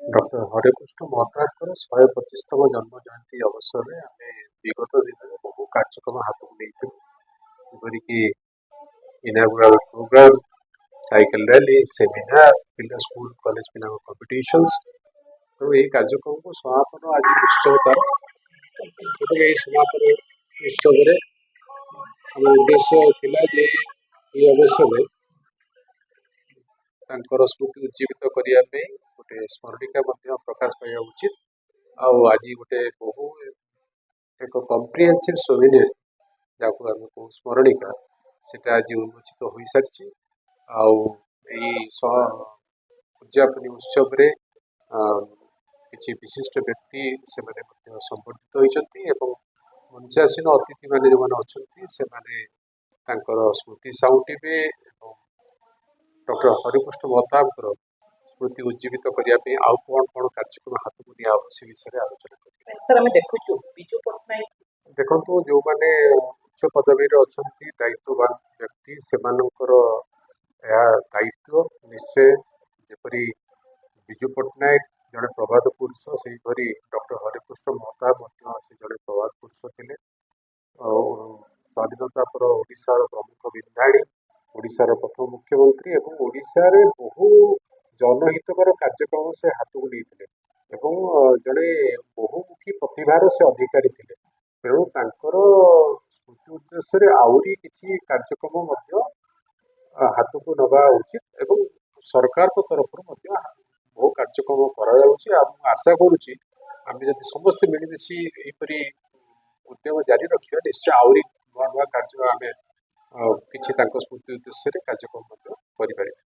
Doctor Harekrushna ମହତାବଙ୍କର 125ତମ ଜନ୍ମ ଜୟନ୍ତୀ ଅବସରରେ ଆମେ ବିଗତ ଦିନରେ ବହୁ କାର୍ଯ୍ୟକ୍ରମ ହାତକୁ ନେଇଥିଲୁ, ଯେପରିକି ଇନାଗୁରାଲ ପ୍ରୋଗ୍ରାମ, ସାଇକେଲ ରାଲି, ସେମିନାର, ପିଲା ସ୍କୁଲ କଲେଜ ପିଲାଙ୍କ କମ୍ପିଟିସନ୍ସ। ତେଣୁ ଏହି କାର୍ଯ୍ୟକ୍ରମକୁ ସମାପନ ଆଜି ଉତ୍ସବ ତାର ଏବଂ ଏହି ସମାପନ ଉତ୍ସବରେ ଆମ ଉଦ୍ଦେଶ୍ୟ ଥିଲା ଯେ ଏହି ଅବସରରେ ତାଙ୍କର ସ୍ମୃତି ଉଜ୍ଜୀବିତ କରିବା ପାଇଁ ଗୋଟେ ସ୍ମରଣିକା ମଧ୍ୟ ପ୍ରକାଶ ପାଇବା ଉଚିତ। ଆଉ ଆଜି ଗୋଟେ ବହୁ ଏକ କମ୍ପ୍ରିହେନ୍ସିଭ୍ ସୋଭିନିୟର ଯାହାକୁ ଆମେ କହୁ ସ୍ମରଣିକା, ସେଟା ଆଜି ଉନ୍ମୋଚିତ ହୋଇସାରିଛି। ଆଉ ଏହି ଉଦ୍ଯାପନୀ ଉତ୍ସବରେ କିଛି ବିଶିଷ୍ଟ ବ୍ୟକ୍ତି ସେମାନେ ମଧ୍ୟ ସମ୍ବର୍ଦ୍ଧିତ ହୋଇଛନ୍ତି ଏବଂ ମଞ୍ଚାସୀନ ଅତିଥିମାନେ ଯେଉଁମାନେ ଅଛନ୍ତି ସେମାନେ ତାଙ୍କର ସ୍ମୃତି ସାଉଁଟିବେ ଏବଂ ଡକ୍ଟର ହରେକୃଷ୍ଣ ମହତାବଙ୍କର ସ୍ମୃତି ଉଜ୍ଜୀବିତ କରିବା ପାଇଁ ଆଉ କ'ଣ କ'ଣ କାର୍ଯ୍ୟକ୍ରମ ହାତକୁ ନିଆହବ ସେ ବିଷୟରେ ଆଲୋଚନା କରିବେ। ସାର୍ ଆମେ ଦେଖୁଛୁ ବିଜୁ ପଟ୍ଟନାୟକ ଦେଖନ୍ତୁ, ଯେଉଁମାନେ ଉଚ୍ଚ ପଦବୀରେ ଅଛନ୍ତି ଦାୟିତ୍ୱବାନ ବ୍ୟକ୍ତି, ସେମାନଙ୍କର ଏହା ଦାୟିତ୍ୱ ନିଶ୍ଚୟ। ଯେପରି ବିଜୁ ପଟ୍ଟନାୟକ ଜଣେ ପ୍ରବାଦ ପୁରୁଷ, ସେହିପରି ଡକ୍ଟର ହରେକୃଷ୍ଣ ମହତାବ ମଧ୍ୟ ସେ ଜଣେ ପ୍ରବାଦ ପୁରୁଷ ଥିଲେ। ଆଉ ସ୍ୱାଧୀନତା ପରେ ଓଡ଼ିଶାର ପ୍ରମୁଖ ବିନ୍ଧାଣୀ, ଓଡ଼ିଶାର ପ୍ରଥମ ମୁଖ୍ୟମନ୍ତ୍ରୀ ଏବଂ ଓଡ଼ିଶାରେ ବହୁ ଜନହିତକର କାର୍ଯ୍ୟକ୍ରମ ସେ ହାତକୁ ନେଇଥିଲେ ଏବଂ ଜଣେ ବହୁମୁଖୀ ପ୍ରତିଭାର ସେ ଅଧିକାରୀ ଥିଲେ। ତେଣୁ ତାଙ୍କର ସ୍ମୃତି ଉଦ୍ଦେଶ୍ୟରେ ଆହୁରି କିଛି କାର୍ଯ୍ୟକ୍ରମ ମଧ୍ୟ ହାତକୁ ନେବା ଉଚିତ ଏବଂ ସରକାରଙ୍କ ତରଫରୁ ମଧ୍ୟ ବହୁ କାର୍ଯ୍ୟକ୍ରମ କରାଯାଉଛି। ଆଉ ମୁଁ ଆଶା କରୁଛି ଆମେ ଯଦି ସମସ୍ତେ ମିଳିମିଶି ଏହିପରି ଉଦ୍ୟମ ଜାରି ରଖିବା, ନିଶ୍ଚୟ ଆହୁରି ନୂଆ ନୂଆ କାର୍ଯ୍ୟ ଆମେ କିଛି ତାଙ୍କ ସ୍ମୃତି ଉଦ୍ଦେଶ୍ୟରେ କାର୍ଯ୍ୟକ୍ରମ ମଧ୍ୟ କରିପାରିବା।